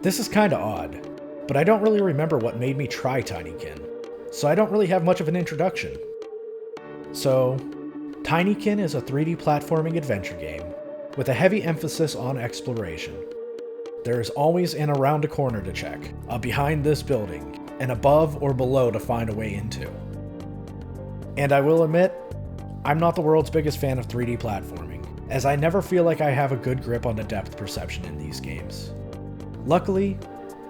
This is kinda odd, but I don't really remember what made me try Tinykin, so I don't really have much of an introduction. So, Tinykin is a 3D platforming adventure game with a heavy emphasis on exploration. There is always an around a corner to check, a behind this building, and above or below to find a way into. And I will admit, I'm not the world's biggest fan of 3D platforming, as I never feel like I have a good grip on the depth perception in these games. Luckily,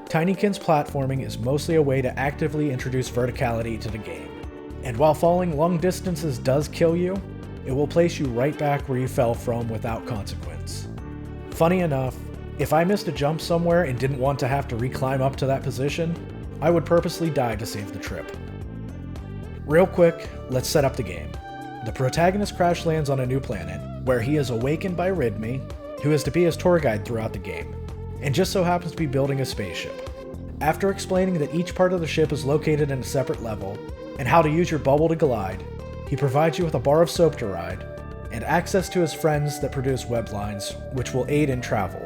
Tinykin's platforming is mostly a way to actively introduce verticality to the game, and while falling long distances does kill you, it will place you right back where you fell from without consequence. Funny enough, if I missed a jump somewhere and didn't want to have to reclimb up to that position, I would purposely die to save the trip. Real quick, let's set up the game. The protagonist crash lands on a new planet, where he is awakened by Ridme, who is to be his tour guide throughout the game, and just so happens to be building a spaceship. After explaining that each part of the ship is located in a separate level, and how to use your bubble to glide, he provides you with a bar of soap to ride, and access to his friends that produce web lines, which will aid in travel.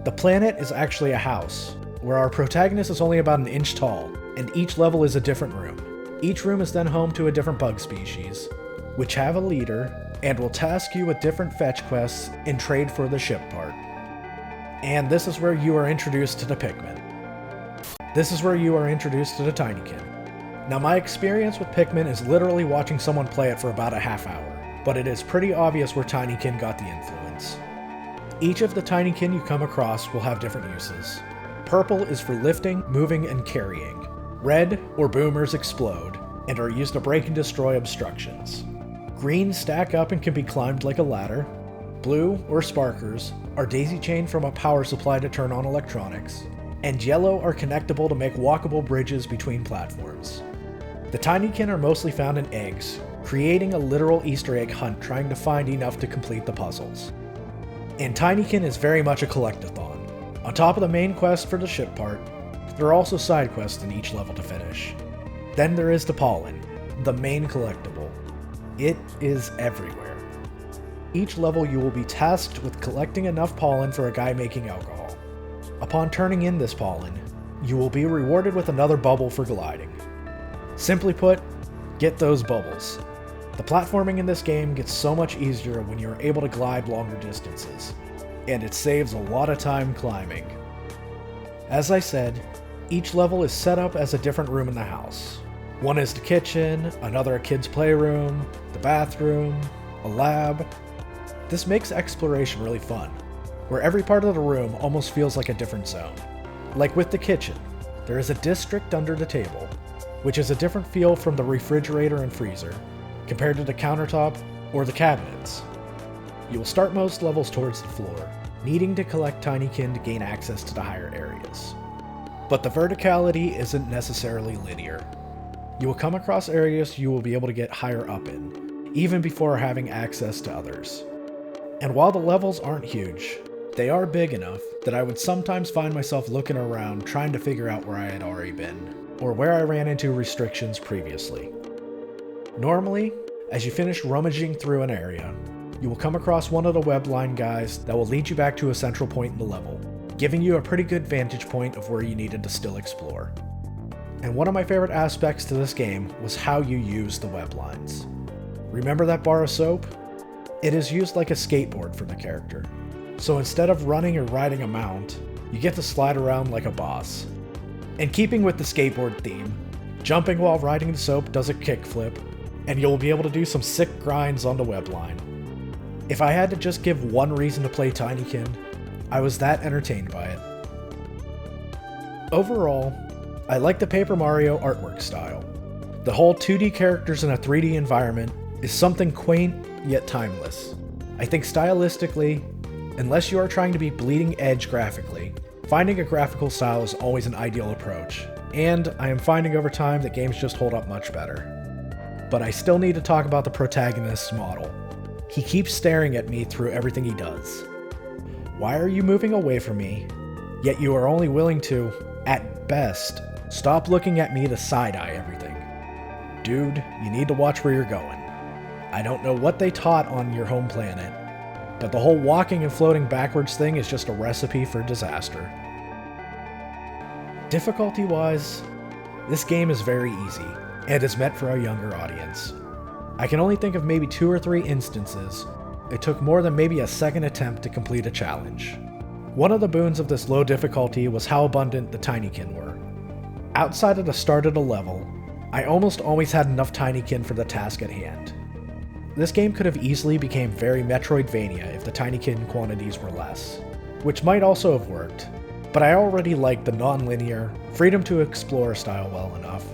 The planet is actually a house, where our protagonist is only about an inch tall, and each level is a different room. Each room is then home to a different bug species, which have a leader, and will task you with different fetch quests in trade for the ship part. And this is where you are introduced to the Pikmin. This is where you are introduced to the Tinykin. Now my experience with Pikmin is literally watching someone play it for about a half hour, but it is pretty obvious where Tinykin got the influence. Each of the Tinykin you come across will have different uses. Purple is for lifting, moving, and carrying. Red, or boomers, explode, and are used to break and destroy obstructions. Green stack up and can be climbed like a ladder. Blue, or sparkers, are daisy-chained from a power supply to turn on electronics. And yellow are connectable to make walkable bridges between platforms. The Tinykin are mostly found in eggs, creating a literal Easter egg hunt trying to find enough to complete the puzzles. And Tinykin is very much a collectathon. On top of the main quest for the ship part, there are also side quests in each level to finish. Then there is the pollen, the main collectible. It is everywhere. Each level you will be tasked with collecting enough pollen for a guy making alcohol. Upon turning in this pollen, you will be rewarded with another bubble for gliding. Simply put, get those bubbles. The platforming in this game gets so much easier when you're able to glide longer distances, and it saves a lot of time climbing. As I said, each level is set up as a different room in the house. One is the kitchen, another a kid's playroom, the bathroom, a lab. This makes exploration really fun, where every part of the room almost feels like a different zone. Like with the kitchen, there is a district under the table, which is a different feel from the refrigerator and freezer, compared to the countertop or the cabinets. You will start most levels towards the floor, needing to collect Tinykin to gain access to the higher areas. But the verticality isn't necessarily linear. You will come across areas you will be able to get higher up in, even before having access to others. And while the levels aren't huge, they are big enough that I would sometimes find myself looking around trying to figure out where I had already been, or where I ran into restrictions previously. Normally, as you finish rummaging through an area, you will come across one of the webline guys that will lead you back to a central point in the level, giving you a pretty good vantage point of where you needed to still explore. And one of my favorite aspects to this game was how you use the weblines. Remember that bar of soap? It is used like a skateboard for the character. So instead of running or riding a mount, you get to slide around like a boss. And keeping with the skateboard theme, jumping while riding the soap does a kickflip, and you'll be able to do some sick grinds on the webline. If I had to just give one reason to play Tinykin, I was that entertained by it. Overall, I like the Paper Mario artwork style. The whole 2D characters in a 3D environment is something quaint yet timeless. I think stylistically, unless you are trying to be bleeding edge graphically, finding a graphical style is always an ideal approach, and I am finding over time that games just hold up much better. But I still need to talk about the protagonist's model. He keeps staring at me through everything he does. Why are you moving away from me, yet you are only willing to, at best, stop looking at me to side-eye everything? Dude, you need to watch where you're going. I don't know what they taught on your home planet, but the whole walking and floating backwards thing is just a recipe for disaster. Difficulty-wise, this game is very easy, and is meant for a younger audience. I can only think of maybe 2 or 3 instances it took more than maybe a second attempt to complete a challenge. One of the boons of this low difficulty was how abundant the Tinykin were. Outside of the start of the level, I almost always had enough Tinykin for the task at hand. This game could have easily become very Metroidvania if the Tinykin quantities were less, which might also have worked, but I already liked the non-linear, freedom to explore style well enough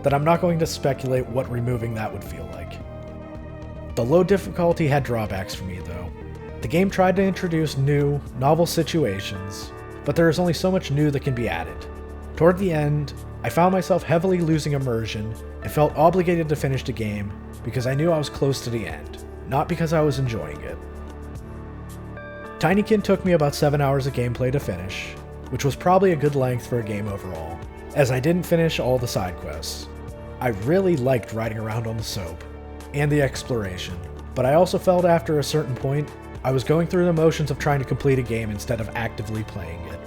that I'm not going to speculate what removing that would feel like. The low difficulty had drawbacks for me though. The game tried to introduce new, novel situations, but there is only so much new that can be added. Toward the end, I found myself heavily losing immersion and felt obligated to finish the game because I knew I was close to the end, not because I was enjoying it. Tinykin took me about 7 hours of gameplay to finish, which was probably a good length for a game overall, as I didn't finish all the side quests. I really liked riding around on the soap, and the exploration, but I also felt after a certain point, I was going through the motions of trying to complete a game instead of actively playing it.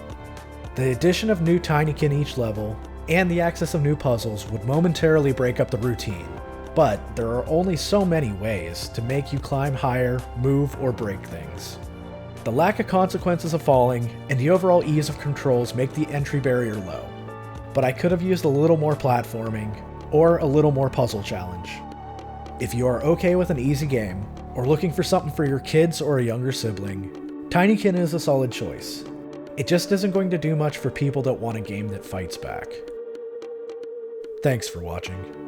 The addition of new Tinykin each level, and the access of new puzzles would momentarily break up the routine, but there are only so many ways to make you climb higher, move, or break things. The lack of consequences of falling, and the overall ease of controls make the entry barrier low, but I could have used a little more platforming, or a little more puzzle challenge. If you are okay with an easy game, or looking for something for your kids or a younger sibling, Tinykin is a solid choice. It just isn't going to do much for people that want a game that fights back. Thanks for watching.